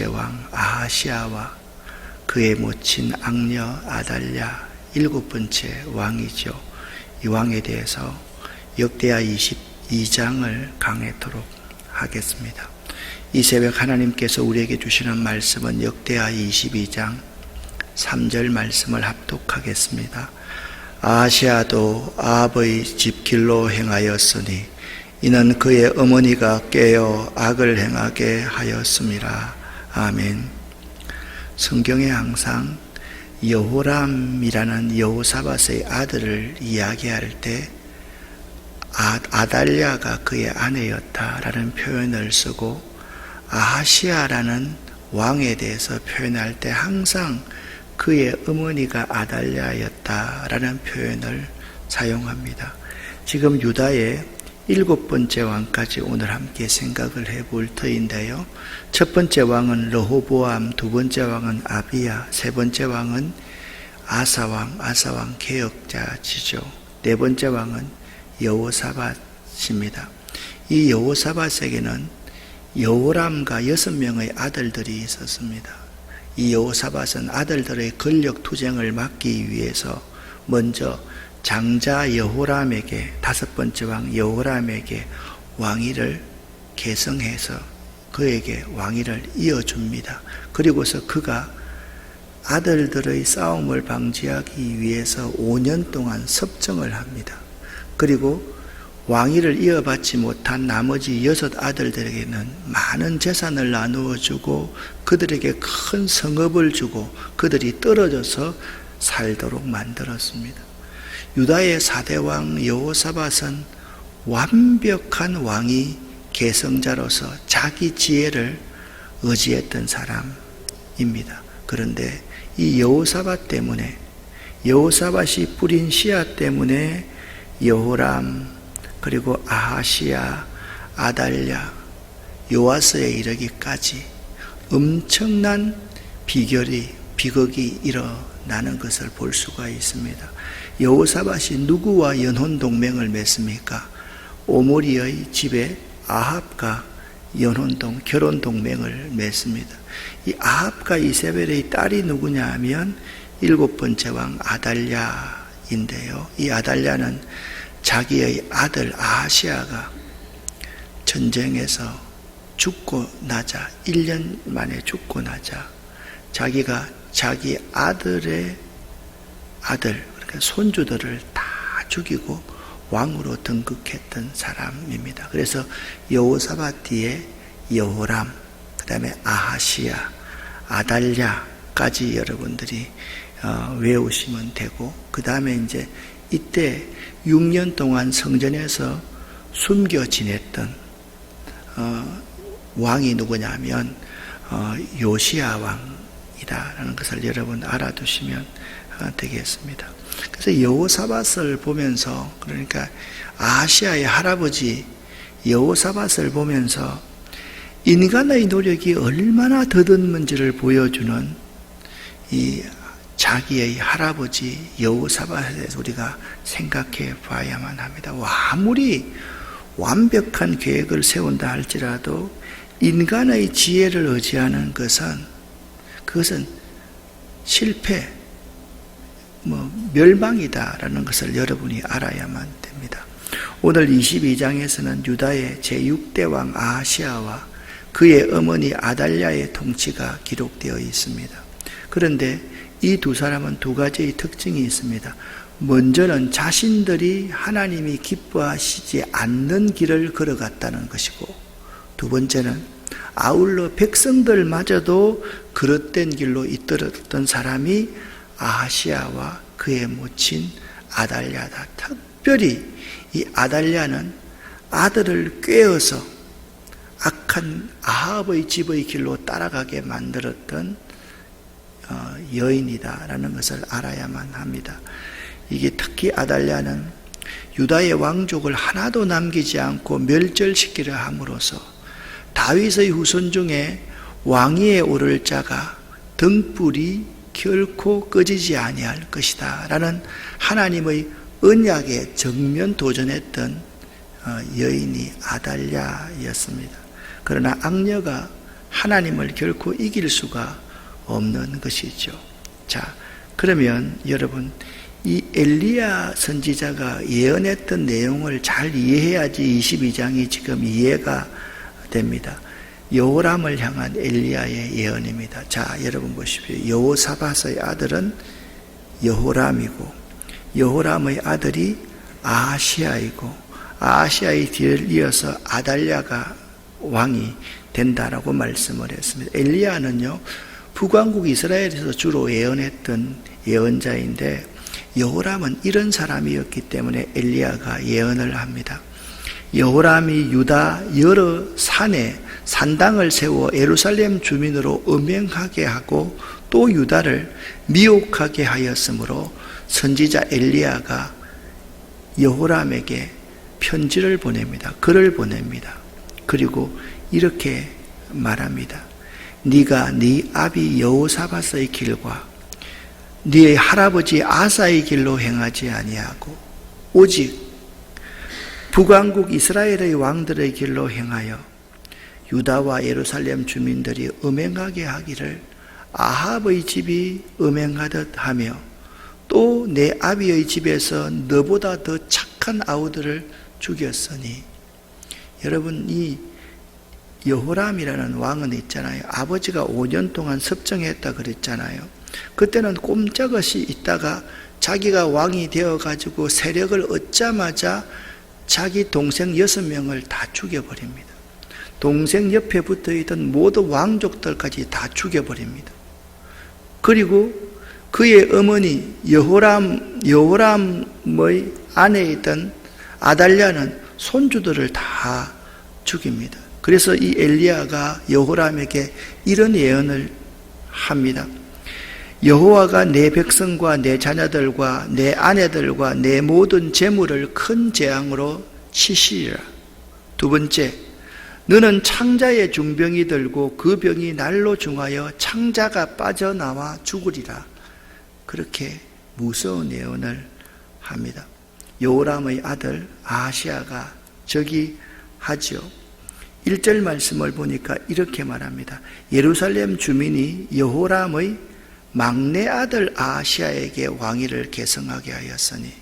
왕 아하시아와 그의 모친 악녀 아달랴 7번째 왕이죠. 이 왕에 대해서 역대하 22장을 강해토록 하겠습니다. 이 새벽 하나님께서 우리에게 주시는 말씀은 역대하 22장 3절 말씀을 합독하겠습니다. 아하시아도 아합의 집길로 행하였으니 이는 그의 어머니가 깨어 악을 행하게 하였음이라. 아멘. 성경에 항상 여호람이라는 여호사밧의 아들을 이야기할 때 아달랴가 그의 아내였다라는 표현을 쓰고 아하시아라는 왕에 대해서 표현할 때 항상 그의 어머니가 아달랴였다라는 표현을 사용합니다. 지금 유다의 7번째 왕까지 오늘 함께 생각을 해볼 터인데요. 첫 번째 왕은 르호보암, 두 번째 왕은 아비야, 세 번째 왕은 아사왕 개혁자지죠. 네 번째 왕은 여호사밧입니다. 이 여호사밧에게는 여호람과 6명의 아들들이 있었습니다. 이 여호사밧은 아들들의 권력 투쟁을 막기 위해서 먼저 장자 여호람에게, 5번째 왕 여호람에게 왕위를 계승해서 그에게 왕위를 이어줍니다. 그리고서 그가 아들들의 싸움을 방지하기 위해서 5년 동안 섭정을 합니다. 그리고 왕위를 이어받지 못한 나머지 6 아들들에게는 많은 재산을 나누어 주고 그들에게 큰 성읍을 주고 그들이 떨어져서 살도록 만들었습니다. 유다의 4대 왕 여호사밧은 완벽한 왕위 계승자로서 자기 지혜를 의지했던 사람입니다. 그런데 이 여호사밧 때문에, 여호사밧이 뿌린 씨앗 때문에 여호람, 그리고 아하시아, 아달랴, 요아스에 이르기까지 엄청난 비극이 일어나는 것을 볼 수가 있습니다. 여호사밧이 누구와 연혼 동맹을 맺습니까? 오므리의 집에 아합과 결혼 동맹을 맺습니다. 이 아합과 이세벨의 딸이 누구냐 하면 7번째 왕 아달랴인데요. 이 아달랴는 자기의 아들 아하시아가 전쟁에서 죽고 나자, 1년 만에 죽고 나자 자기가 자기 아들의 아들, 그러니까 손주들을 다 죽이고 왕으로 등극했던 사람입니다. 그래서 여호사밧 뒤에 여호람, 그 다음에 아하시아, 아달랴까지 여러분들이 외우시면 되고, 그 다음에 이제 이때 6년 동안 성전에서 숨겨 지냈던 왕이 누구냐면 요시야 왕이다라는 것을 여러분 알아두시면 되겠습니다. 그래서 여호사밧을 보면서, 그러니까 아하시아의 할아버지 여호사밧을 보면서 인간의 노력이 얼마나 더듬는지를 보여주는 이 자기의 할아버지 여호사밧에 대해서 우리가 생각해 봐야만 합니다. 아무리 완벽한 계획을 세운다 할지라도 인간의 지혜를 의지하는 그것은 실패, 멸망이다라는 것을 여러분이 알아야만 됩니다. 오늘 22장에서는 유다의 제6대 왕 아하시아와 그의 어머니 아달랴의 통치가 기록되어 있습니다. 그런데 이 두 사람은 두 가지의 특징이 있습니다. 먼저는 자신들이 하나님이 기뻐하시지 않는 길을 걸어갔다는 것이고, 두 번째는 아울러 백성들마저도 그릇된 길로 이끌었던 사람이 아하시아와 그의 모친 아달랴다. 특별히 이 아달랴는 아들을 꾀어서 악한 아합의 집의 길로 따라가게 만들었던 여인이다라는 것을 알아야만 합니다. 이게 특히 아달랴는 유다의 왕족을 하나도 남기지 않고 멸절시키려 함으로써 다윗의 후손 중에 왕위에 오를 자가 등불이 결코 꺼지지 아니할 것이다 라는 하나님의 언약에 정면 도전했던 여인이 아달랴였습니다. 그러나 악녀가 하나님을 결코 이길 수가 없는 것이죠. 자, 그러면 여러분, 이 엘리야 선지자가 예언했던 내용을 잘 이해해야지 22장이 지금 이해가 됩니다. 여호람을 향한 엘리야의 예언입니다. 자, 여러분 보십시오. 여호사밧의 아들은 여호람이고, 여호람의 아들이 아하시야이고, 아하시야의 뒤를 이어서 아달랴가 왕이 된다라고 말씀을 했습니다. 엘리야는요, 북왕국 이스라엘에서 주로 예언했던 예언자인데, 여호람은 이런 사람이었기 때문에 엘리야가 예언을 합니다. 여호람이 유다 여러 산에 산당을 세워 예루살렘 주민으로 음행하게 하고 또 유다를 미혹하게 하였으므로 선지자 엘리야가 여호람에게 편지를 보냅니다. 글을 보냅니다. 그리고 이렇게 말합니다. 네가 네 아비 여호사밧의 길과 네 할아버지 아사의 길로 행하지 아니하고 오직 북왕국 이스라엘의 왕들의 길로 행하여 유다와 예루살렘 주민들이 음행하게 하기를 아합의 집이 음행하듯 하며 또 내 아비의 집에서 너보다 더 착한 아우들을 죽였으니. 여러분, 이 여호람이라는 왕은 있잖아요. 아버지가 5년 동안 섭정했다 그랬잖아요. 그때는 꼼짝없이 있다가 자기가 왕이 되어가지고 세력을 얻자마자 자기 동생 6명을 다 죽여버립니다. 동생 옆에 붙어있던 모든 왕족들까지 다 죽여버립니다. 그리고 그의 어머니 여호람의 아내에 있던 아달랴는 손주들을 다 죽입니다. 그래서 이 엘리야가 여호람에게 이런 예언을 합니다. 여호와가 내 백성과 내 자녀들과 내 아내들과 내 모든 재물을 큰 재앙으로 치시리라. 두 번째, 너는 창자의 중병이 들고 그 병이 날로 중하여 창자가 빠져나와 죽으리라. 그렇게 무서운 예언을 합니다. 여호람의 아들 아하시야가 저기 하죠. 1절 말씀을 보니까 이렇게 말합니다. 예루살렘 주민이 여호람의 막내 아들 아하시야에게 왕위를 계승하게 하였으니.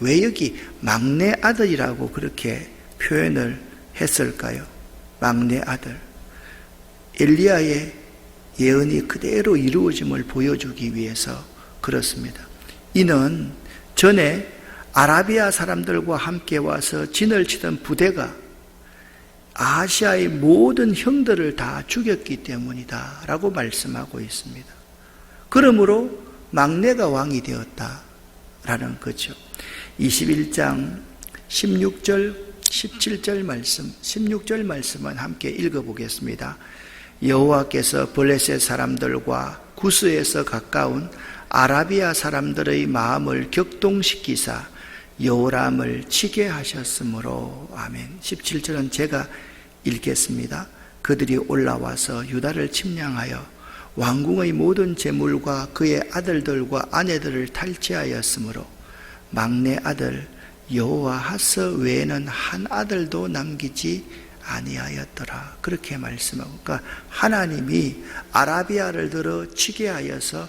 왜 여기 막내 아들이라고 그렇게 표현을 했을까요? 막내 아들. 엘리야의 예언이 그대로 이루어짐을 보여주기 위해서 그렇습니다. 이는 전에 아라비아 사람들과 함께 와서 진을 치던 부대가 아하시야의 모든 형들을 다 죽였기 때문이다 라고 말씀하고 있습니다. 그러므로 막내가 왕이 되었다라는 거죠. 21장 16절 17절 말씀, 16절 말씀은 함께 읽어보겠습니다. 여호와께서 블레셋 사람들과 구스에서 가까운 아라비아 사람들의 마음을 격동시키사 여호람을 치게 하셨으므로. 아멘. 17절은 제가 읽겠습니다. 그들이 올라와서 유다를 침략하여 왕궁의 모든 재물과 그의 아들들과 아내들을 탈취하였으므로 막내 아들 여호아하스 외에는 한 아들도 남기지 아니하였더라. 그렇게 말씀하고, 그러니까 하나님이 아라비아를 들어 치게 하여서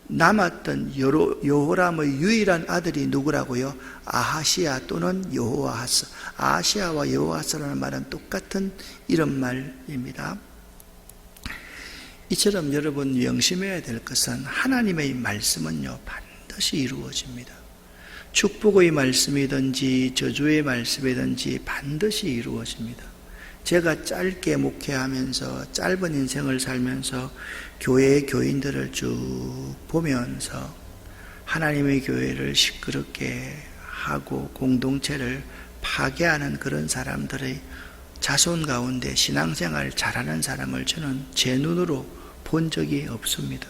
남았던 여호람의 유일한 아들이 누구라고요? 아하시야 또는 여호아하스. 아하시야와 여호아하스라는 말은 똑같은 이런 말입니다. 이처럼 여러분 명심해야 될 것은 하나님의 말씀은요 반드시 이루어집니다. 축복의 말씀이든지 저주의 말씀이든지 반드시 이루어집니다. 제가 짧게 목회하면서 짧은 인생을 살면서 교회의 교인들을 쭉 보면서 하나님의 교회를 시끄럽게 하고 공동체를 파괴하는 그런 사람들의 자손 가운데 신앙생활 잘하는 사람을 저는 제 눈으로 본 적이 없습니다.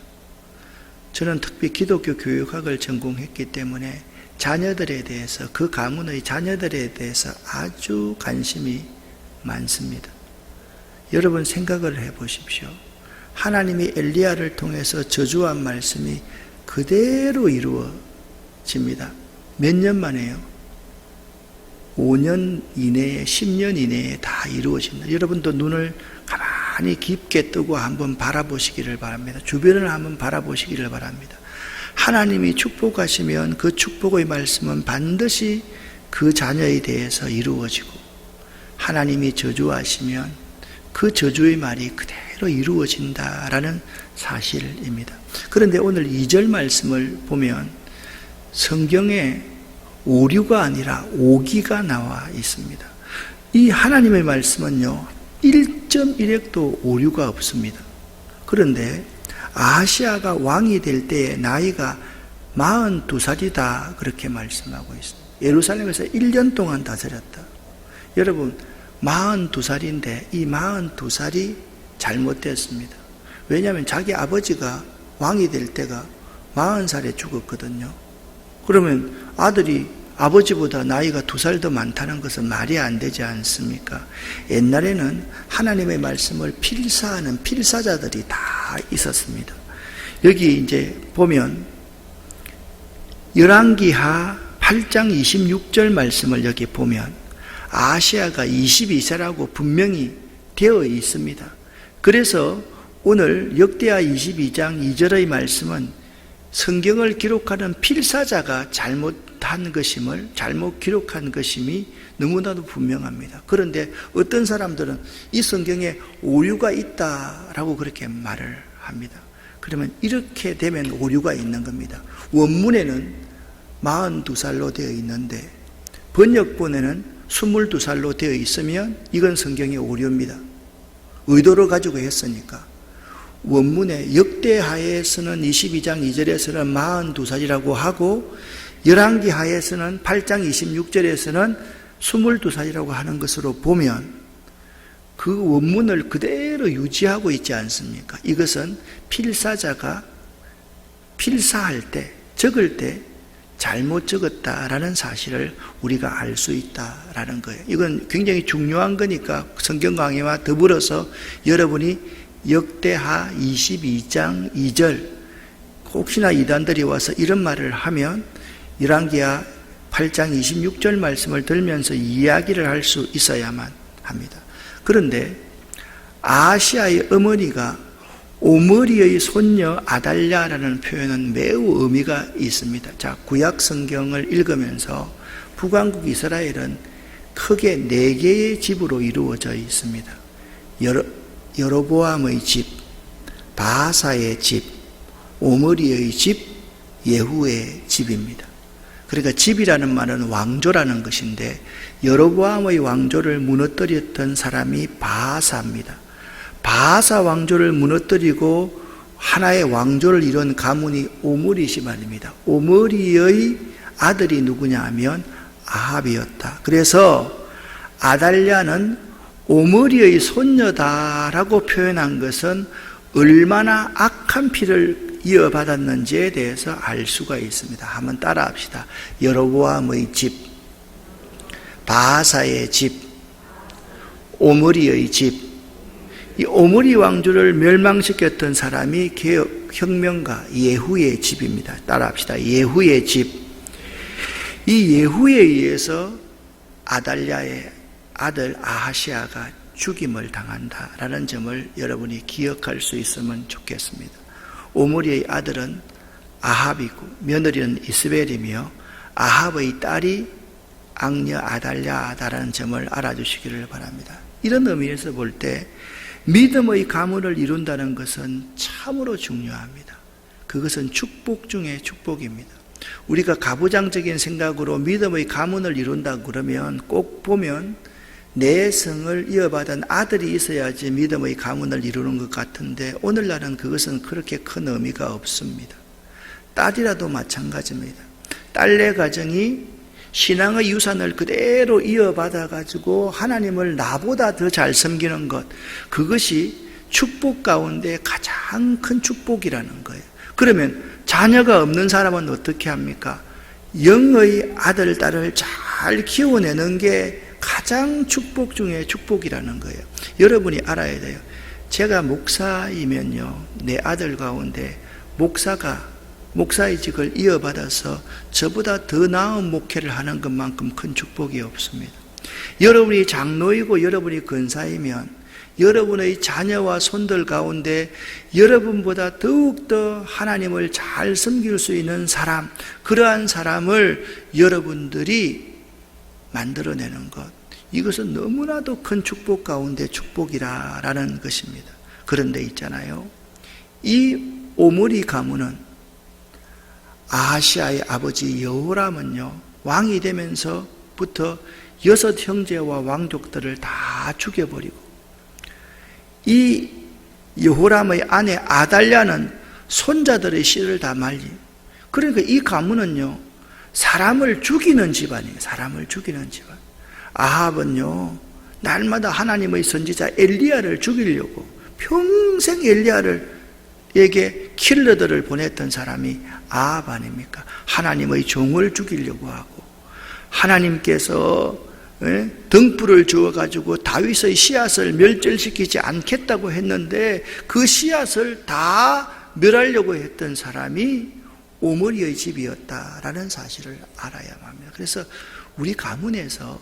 저는 특히 기독교 교육학을 전공했기 때문에 자녀들에 대해서, 그 가문의 자녀들에 대해서 아주 관심이 많습니다. 여러분 생각을 해보십시오. 하나님이 엘리야를 통해서 저주한 말씀이 그대로 이루어집니다. 몇 년 만에요? 5년 이내에, 10년 이내에 다 이루어집니다. 여러분도 눈을 가만히 가만히 깊게 뜨고 한번 바라보시기를 바랍니다. 주변을 한번 바라보시기를 바랍니다. 하나님이 축복하시면 그 축복의 말씀은 반드시 그 자녀에 대해서 이루어지고, 하나님이 저주하시면 그 저주의 말이 그대로 이루어진다라는 사실입니다. 그런데 오늘 2절 말씀을 보면 성경에 오류가 아니라 오기가 나와 있습니다. 이 하나님의 말씀은요 1.1핵도 오류가 없습니다. 그런데 아하시아가 왕이 될 때에 나이가 42살이다 그렇게 말씀하고 있습니다. 예루살렘에서 1년 동안 다스렸다. 여러분 42살인데 이 42살이 잘못됐습니다. 왜냐하면 자기 아버지가 왕이 될 때가 40살에 죽었거든요. 그러면 아들이 아버지보다 나이가 2살 더 많다는 것은 말이 안 되지 않습니까? 옛날에는 하나님의 말씀을 필사하는 필사자들이 다 있었습니다. 여기 이제 보면 열왕기하 8장 26절 말씀을 여기 보면 아하시아가 22세라고 분명히 되어 있습니다. 그래서 오늘 역대하 22장 2절의 말씀은 성경을 기록하는 필사자가 잘못한 것임을, 잘못 기록한 것임이 너무나도 분명합니다. 그런데 어떤 사람들은 이 성경에 오류가 있다라고 그렇게 말을 합니다. 그러면 이렇게 되면 오류가 있는 겁니다. 원문에는 42살로 되어 있는데 번역본에는 22살로 되어 있으면 이건 성경의 오류입니다. 의도를 가지고 했으니까. 원문에 역대하에서는 22장 2절에서는 42살이라고 하고 열왕기하에서는 8장 26절에서는 22살이라고 하는 것으로 보면 그 원문을 그대로 유지하고 있지 않습니까? 이것은 필사자가 필사할 때, 적을 때 잘못 적었다라는 사실을 우리가 알 수 있다라는 거예요. 이건 굉장히 중요한 거니까 성경 강의와 더불어서 여러분이 역대하 22장 2절 혹시나 이단들이 와서 이런 말을 하면 열왕기하 8장 26절 말씀을 들면서 이야기를 할 수 있어야만 합니다. 그런데 아하시아의 어머니가 오므리의 손녀 아달랴라는 표현은 매우 의미가 있습니다. 자, 구약 성경을 읽으면서 북왕국 이스라엘은 크게 4개의 집으로 이루어져 있습니다. 여로보암의 집, 바하사의 집, 오므리의 집, 예후의 집입니다. 그러니까 집이라는 말은 왕조라는 것인데 여로보암의 왕조를 무너뜨렸던 사람이 바하사입니다. 바하사 왕조를 무너뜨리고 하나의 왕조를 이룬 가문이 오므리시 말입니다. 오므리의 아들이 누구냐 하면 아합이었다. 그래서 아달랴는 오므리의 손녀다라고 표현한 것은 얼마나 악한 피를 이어받았는지에 대해서 알 수가 있습니다. 한번 따라합시다. 여로보암의 집, 바하사의 집, 오므리의 집. 이 오므리 왕조를 멸망시켰던 사람이 개혁혁명가 예후의 집입니다. 따라합시다. 예후의 집. 이 예후에 의해서 아달랴의 아들 아하시아가 죽임을 당한다라는 점을 여러분이 기억할 수 있으면 좋겠습니다. 오므리의 아들은 아합이고 며느리는 이스벨이며 아합의 딸이 악녀 아달랴다라는 점을 알아주시기를 바랍니다. 이런 의미에서 볼 때 믿음의 가문을 이룬다는 것은 참으로 중요합니다. 그것은 축복 중에 축복입니다. 우리가 가부장적인 생각으로 믿음의 가문을 이룬다 그러면 꼭 보면 내 성을 이어받은 아들이 있어야지 믿음의 가문을 이루는 것 같은데 오늘날은 그것은 그렇게 큰 의미가 없습니다. 딸이라도 마찬가지입니다. 딸내 가정이 신앙의 유산을 그대로 이어받아 가지고 하나님을 나보다 더 잘 섬기는 것, 그것이 축복 가운데 가장 큰 축복이라는 거예요. 그러면 자녀가 없는 사람은 어떻게 합니까? 영의 아들, 딸을 잘 키워내는 게 가장 축복 중에 축복이라는 거예요. 여러분이 알아야 돼요. 제가 목사이면요, 내 아들 가운데 목사의 직을 이어받아서 저보다 더 나은 목회를 하는 것만큼 큰 축복이 없습니다. 여러분이 장로이고 여러분이 권사이면 여러분의 자녀와 손들 가운데 여러분보다 더욱더 하나님을 잘 섬길 수 있는 사람, 그러한 사람을 여러분들이 만들어내는 것, 이것은 너무나도 큰 축복 가운데 축복이라는 것입니다. 그런데 있잖아요, 이 오므리 가문은 아하시아의 아버지 여호람은요, 왕이 되면서부터 6 형제와 왕족들을 다 죽여버리고, 이 여호람의 아내 아달랴는 손자들의 씨를 다 말리. 그러니까 이 가문은요, 사람을 죽이는 집안이에요. 사람을 죽이는 집안. 아합은요, 날마다 하나님의 선지자 엘리야를 죽이려고 평생 엘리야에게 킬러들을 보냈던 사람이 아합 아닙니까? 하나님의 종을 죽이려고 하고, 하나님께서 등불을 주어가지고 다윗의 씨앗을 멸절시키지 않겠다고 했는데 그 씨앗을 다 멸하려고 했던 사람이 오므리의 집이었다라는 사실을 알아야만 합니다. 그래서 우리 가문에서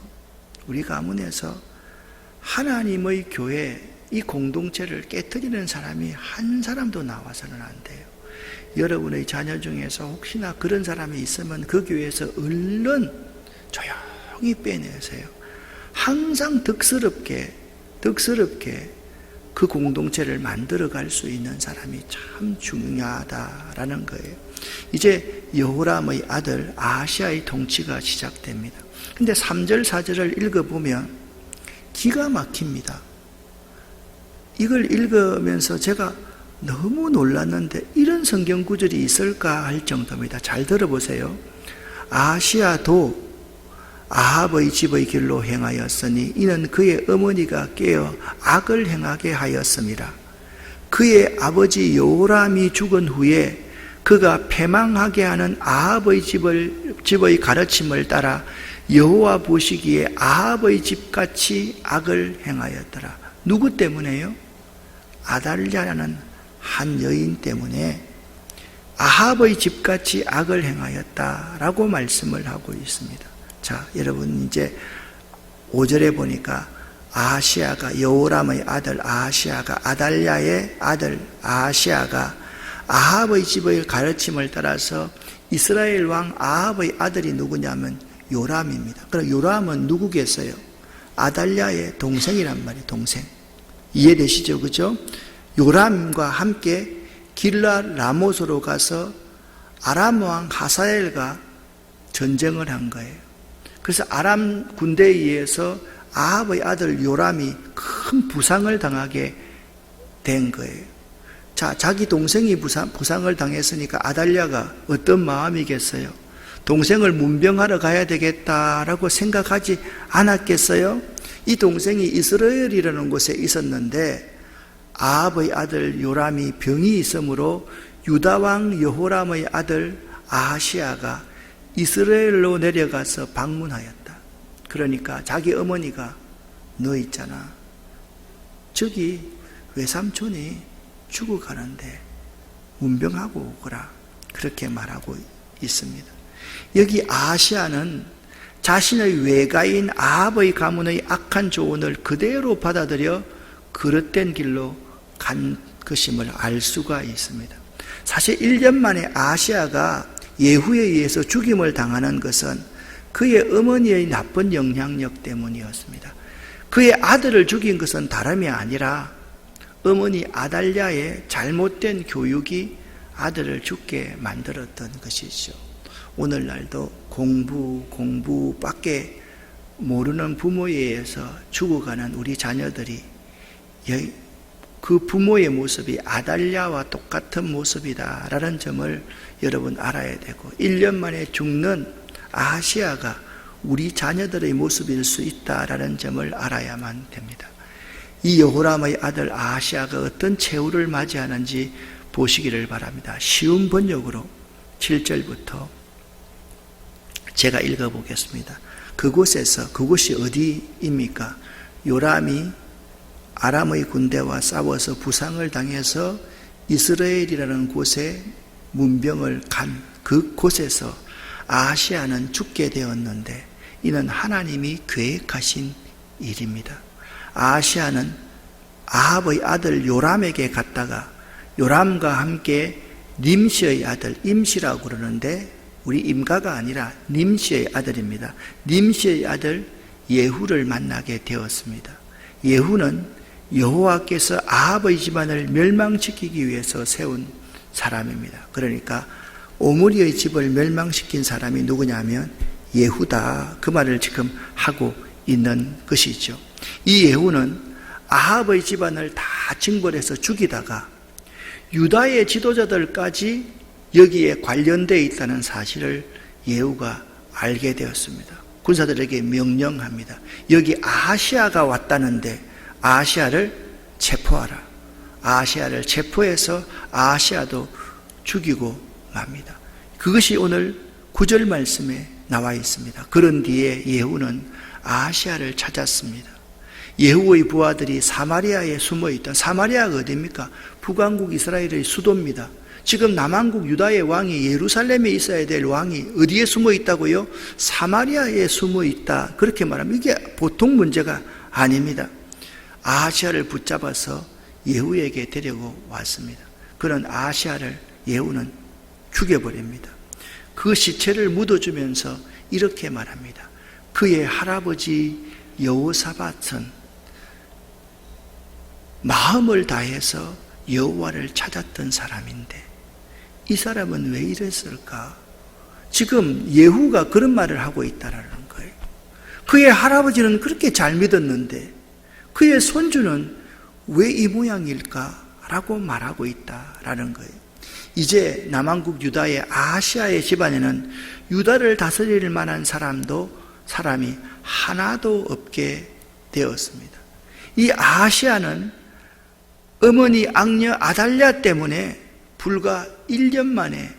하나님의 교회, 이 공동체를 깨트리는 사람이 한 사람도 나와서는 안 돼요. 여러분의 자녀 중에서 혹시나 그런 사람이 있으면 그 교회에서 얼른 조용히 빼내세요. 항상 덕스럽게 그 공동체를 만들어갈 수 있는 사람이 참 중요하다라는 거예요. 이제 여호람의 아들 아하시아의 통치가 시작됩니다. 근데 3절 4절을 읽어보면 기가 막힙니다. 이걸 읽으면서 제가 너무 놀랐는데 이런 성경 구절이 있을까 할 정도입니다. 잘 들어보세요. 아하시아도 아합의 집의 길로 행하였으니 이는 그의 어머니가 깨어 악을 행하게 하였음이라. 그의 아버지 여호람이 죽은 후에 그가 패망하게 하는 아합의 집의 가르침을 따라 여호와 보시기에 아합의 집같이 악을 행하였더라. 누구 때문에요? 아달랴라는 한 여인 때문에 아합의 집같이 악을 행하였다라고 말씀을 하고 있습니다. 자, 여러분 이제 5절에 보니까 아하시아가, 여호람의 아들 아하시아가, 아달랴의 아들 아하시아가 아합의 집의 가르침을 따라서 이스라엘 왕 아합의 아들이 누구냐면 요람입니다. 그럼 요람은 누구겠어요? 아달랴의 동생이란 말이에요. 동생. 이해되시죠? 그죠? 요람과 함께 길랏 라못으로 가서 아람 왕 하사엘과 전쟁을 한 거예요. 그래서 아람 군대에 의해서 아합의 아들 요람이 큰 부상을 당하게 된 거예요. 자, 자기 동생이 부상을 당했으니까 아달랴가 어떤 마음이겠어요? 동생을 문병하러 가야 되겠다라고 생각하지 않았겠어요? 이 동생이 이스라엘이라는 곳에 있었는데 아합의 아들 요람이 병이 있으므로 유다왕 여호람의 아들 아하시아가 이스라엘로 내려가서 방문하였다. 그러니까 자기 어머니가 너 있잖아, 저기 외삼촌이 죽어가는데 문병하고 오거라, 그렇게 말하고 있습니다. 여기 아하시아는 자신의 외가인 아합의 가문의 악한 조언을 그대로 받아들여 그릇된 길로 간 것임을 알 수가 있습니다. 사실 1년 만에 아하시아가 예후에 의해서 죽임을 당하는 것은 그의 어머니의 나쁜 영향력 때문이었습니다. 그의 아들을 죽인 것은 다름이 아니라 어머니 아달랴의 잘못된 교육이 아들을 죽게 만들었던 것이죠. 오늘날도 공부밖에 모르는 부모에 의해서 죽어가는 우리 자녀들이 그 부모의 모습이 아달랴와 똑같은 모습이다라는 점을 여러분 알아야 되고, 1년 만에 죽는 아하시아가 우리 자녀들의 모습일 수 있다라는 점을 알아야만 됩니다. 이 여호람의 아들 아하시아가 어떤 최후를 맞이하는지 보시기를 바랍니다. 쉬운 번역으로 7절부터 제가 읽어보겠습니다. 그곳이 어디입니까? 요람이 아람의 군대와 싸워서 부상을 당해서 이스라엘이라는 곳에 문병을 간 그곳에서 아하시아는 죽게 되었는데 이는 하나님이 계획하신 일입니다. 아하시아는 아합의 아들 요람에게 갔다가 요람과 함께 님시의 아들, 임시라고 그러는데 우리 임가가 아니라 님시의 아들입니다. 님시의 아들 예후를 만나게 되었습니다. 예후는 여호와께서 아합의 집안을 멸망시키기 위해서 세운 사람입니다. 그러니까 오므리의 집을 멸망시킨 사람이 누구냐면 예후다. 그 말을 지금 하고 있는 것이죠. 이 예후는 아합의 집안을 다 징벌해서 죽이다가 유다의 지도자들까지 여기에 관련되어 있다는 사실을 예후가 알게 되었습니다. 군사들에게 명령합니다. 여기 아하시아가 왔다는데 아하시아를 체포하라. 아하시아를 체포해서 아하시아도 죽이고 맙니다. 그것이 오늘 9절 말씀에 나와 있습니다. 그런 뒤에 예후는 아하시아를 찾았습니다. 예후의 부하들이 사마리아에 숨어있던, 사마리아가 어디입니까? 북왕국 이스라엘의 수도입니다. 지금 남왕국 유다의 왕이 예루살렘에 있어야 될 왕이 어디에 숨어 있다고요? 사마리아에 숨어 있다. 그렇게 말하면 이게 보통 문제가 아닙니다. 아하시아를 붙잡아서 예후에게 데리고 왔습니다. 그런 아하시아를 예후는 죽여버립니다. 그 시체를 묻어주면서 이렇게 말합니다. 그의 할아버지 여호사밧은 마음을 다해서 여호와를 찾았던 사람인데 이 사람은 왜 이랬을까? 지금 예후가 그런 말을 하고 있다라는 거예요. 그의 할아버지는 그렇게 잘 믿었는데 그의 손주는 왜 이 모양일까? 라고 말하고 있다라는 거예요. 이제 남왕국 유다의 아하시아의 집안에는 유다를 다스릴 만한 사람이 하나도 없게 되었습니다. 이 아하시아는 어머니 악녀 아달랴 때문에 불과 1년 만에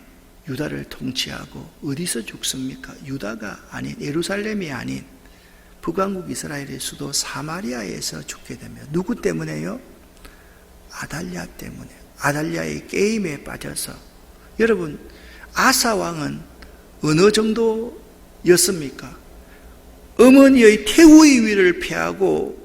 유다를 통치하고 어디서 죽습니까? 유다가 아닌, 예루살렘이 아닌 북왕국 이스라엘의 수도 사마리아에서 죽게 됩니다. 누구 때문에요? 아달랴 때문에. 아달랴의 게임에 빠져서. 여러분, 아사 왕은 어느 정도였습니까? 어머니의 태우의 위를 피하고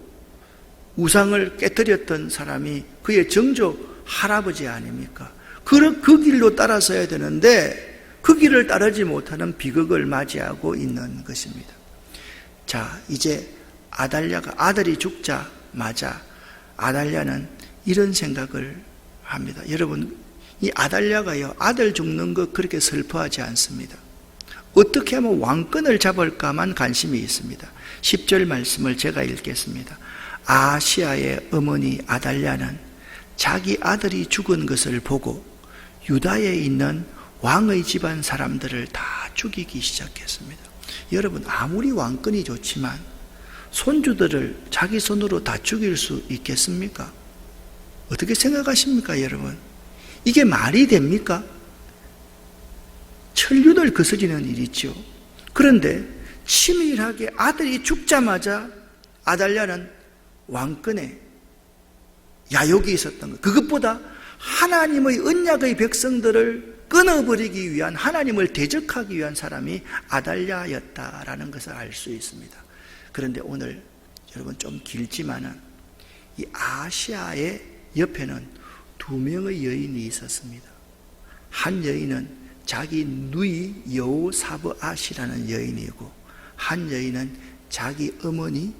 우상을 깨뜨렸던 사람이 그의 정조 할아버지 아닙니까? 그 길로 따라서야 되는데 그 길을 따르지 못하는 비극을 맞이하고 있는 것입니다. 자, 이제 아달랴가 아들이 죽자마자 아달랴는 이런 생각을 합니다. 여러분, 이 아달랴가요, 아들 죽는 거 그렇게 슬퍼하지 않습니다. 어떻게 하면 왕권을 잡을까만 관심이 있습니다. 10절 말씀을 제가 읽겠습니다. 아하시아의 어머니 아달랴는 자기 아들이 죽은 것을 보고 유다에 있는 왕의 집안 사람들을 다 죽이기 시작했습니다. 여러분, 아무리 왕권이 좋지만 손주들을 자기 손으로 다 죽일 수 있겠습니까? 어떻게 생각하십니까, 여러분? 이게 말이 됩니까? 천륜을 거스리는 일이죠. 그런데 치밀하게 아들이 죽자마자 아달랴는 왕권에 야욕이 있었던 것. 그것보다 하나님의 언약의 백성들을 끊어버리기 위한, 하나님을 대적하기 위한 사람이 아달랴였다라는 것을 알 수 있습니다. 그런데 오늘 여러분 좀 길지만은 이 아하시아의 옆에는 2명의 여인이 있었습니다. 한 여인은 자기 누이 여호사브앗이라는 여인이고, 한 여인은 자기 어머니,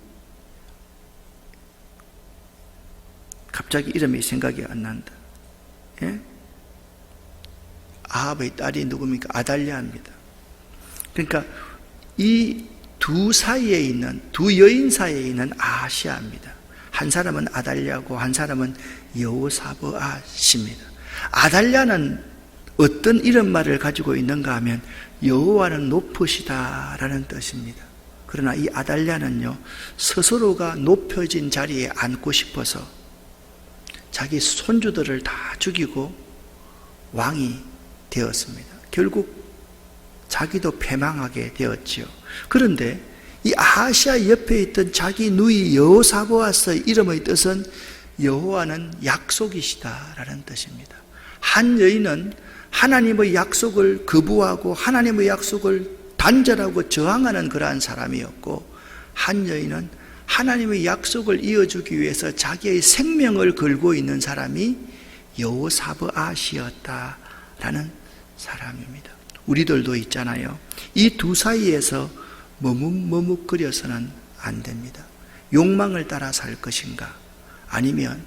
갑자기 이름이 생각이 안 난다. 예? 아합의 딸이 누굽니까? 아달랴입니다. 그러니까 이 두 사이에 있는, 두 여인 사이에 있는 아하시아입니다. 한 사람은 아달랴고 한 사람은 여호사브앗입니다. 아달랴는 어떤 이런 말을 가지고 있는가 하면 여호와는 높으시다라는 뜻입니다. 그러나 이 아달랴는요, 스스로가 높여진 자리에 앉고 싶어서 자기 손주들을 다 죽이고 왕이 되었습니다. 결국 자기도 패망하게 되었지요. 그런데 이 아하시아 옆에 있던 자기 누이 여호사브앗의 이름의 뜻은 여호와는 약속이시다라는 뜻입니다. 한 여인은 하나님의 약속을 거부하고 하나님의 약속을 단절하고 저항하는 그러한 사람이었고, 한 여인은 하나님의 약속을 이어주기 위해서 자기의 생명을 걸고 있는 사람이 여호사브앗이었다라는 사람입니다. 우리들도 있잖아요. 이 두 사이에서 머뭇머뭇거려서는 안 됩니다. 욕망을 따라 살 것인가, 아니면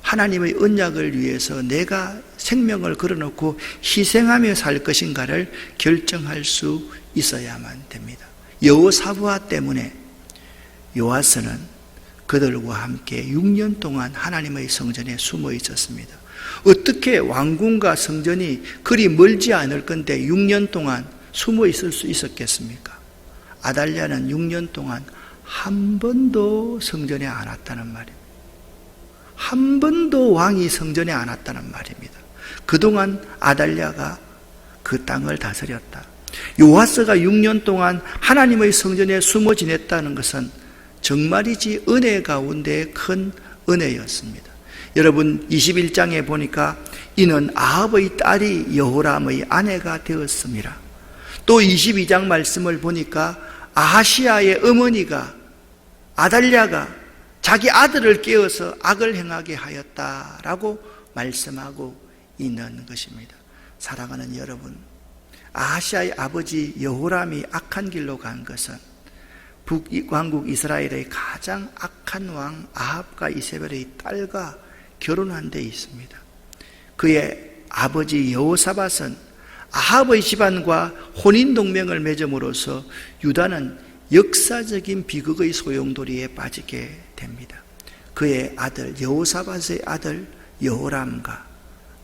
하나님의 언약을 위해서 내가 생명을 걸어놓고 희생하며 살 것인가를 결정할 수 있어야만 됩니다. 여호사브앗 때문에 요아스는 그들과 함께 6년 동안 하나님의 성전에 숨어 있었습니다. 어떻게 왕궁과 성전이 그리 멀지 않을 건데 6년 동안 숨어 있을 수 있었겠습니까? 아달랴는 6년 동안 한 번도 성전에 안 왔다는 말입니다. 한 번도 왕이 성전에 안 왔다는 말입니다. 그동안 아달랴가 그 땅을 다스렸다. 요아스가 6년 동안 하나님의 성전에 숨어 지냈다는 것은 정말이지 은혜 가운데 큰 은혜였습니다. 여러분, 21장에 보니까 이는 아합의 딸이 여호람의 아내가 되었습니다. 또 22장 말씀을 보니까 아하시아의 어머니가 아달랴가 자기 아들을 깨워서 악을 행하게 하였다라고 말씀하고 있는 것입니다. 사랑하는 여러분, 아하시아의 아버지 여호람이 악한 길로 간 것은 북왕국 이스라엘의 가장 악한 왕 아합과 이세벨의 딸과 결혼한 데 있습니다. 그의 아버지 여호사밧은 아합의 집안과 혼인동맹을 맺음으로써 유다는 역사적인 비극의 소용돌이에 빠지게 됩니다. 그의 아들 여호사밧의 아들 여호람과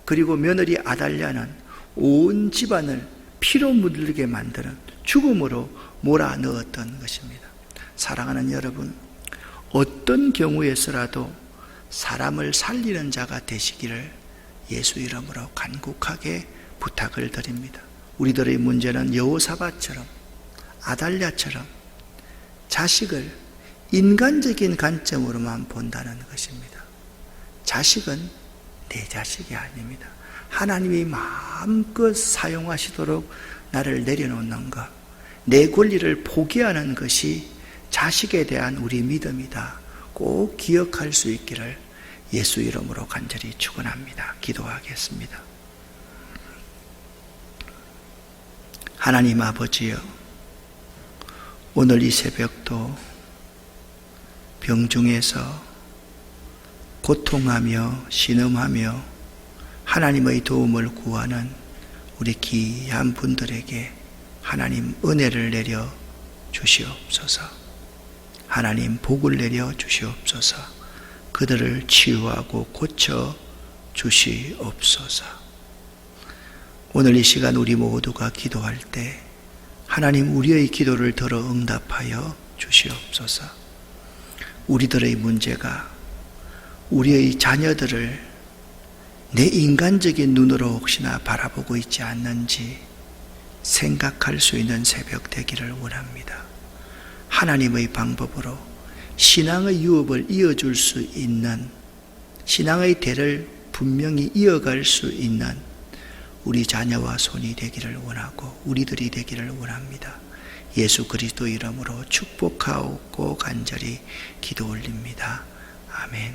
그리고 며느리 아달랴는 온 집안을 피로 물들게 만드는 죽음으로 몰아넣었던 것입니다. 사랑하는 여러분, 어떤 경우에서라도 사람을 살리는 자가 되시기를 예수 이름으로 간곡하게 부탁을 드립니다. 우리들의 문제는 여호사밧처럼 아달랴처럼 자식을 인간적인 관점으로만 본다는 것입니다. 자식은 내 자식이 아닙니다. 하나님이 마음껏 사용하시도록 나를 내려놓는 것, 내 권리를 포기하는 것이 자식에 대한 우리 믿음이다. 꼭 기억할 수 있기를 예수 이름으로 간절히 축원합니다. 기도하겠습니다. 하나님 아버지여, 오늘 이 새벽도 병중에서 고통하며 신음하며 하나님의 도움을 구하는 우리 귀한 분들에게 하나님 은혜를 내려 주시옵소서. 하나님 복을 내려 주시옵소서. 그들을 치유하고 고쳐 주시옵소서. 오늘 이 시간 우리 모두가 기도할 때 하나님 우리의 기도를 들어 응답하여 주시옵소서. 우리들의 문제가 우리의 자녀들을 내 인간적인 눈으로 혹시나 바라보고 있지 않는지 생각할 수 있는 새벽 되기를 원합니다. 하나님의 방법으로 신앙의 유업을 이어줄 수 있는, 신앙의 대를 분명히 이어갈 수 있는 우리 자녀와 손이 되기를 원하고 우리들이 되기를 원합니다. 예수 그리스도 이름으로 축복하고 간절히 기도 올립니다. 아멘.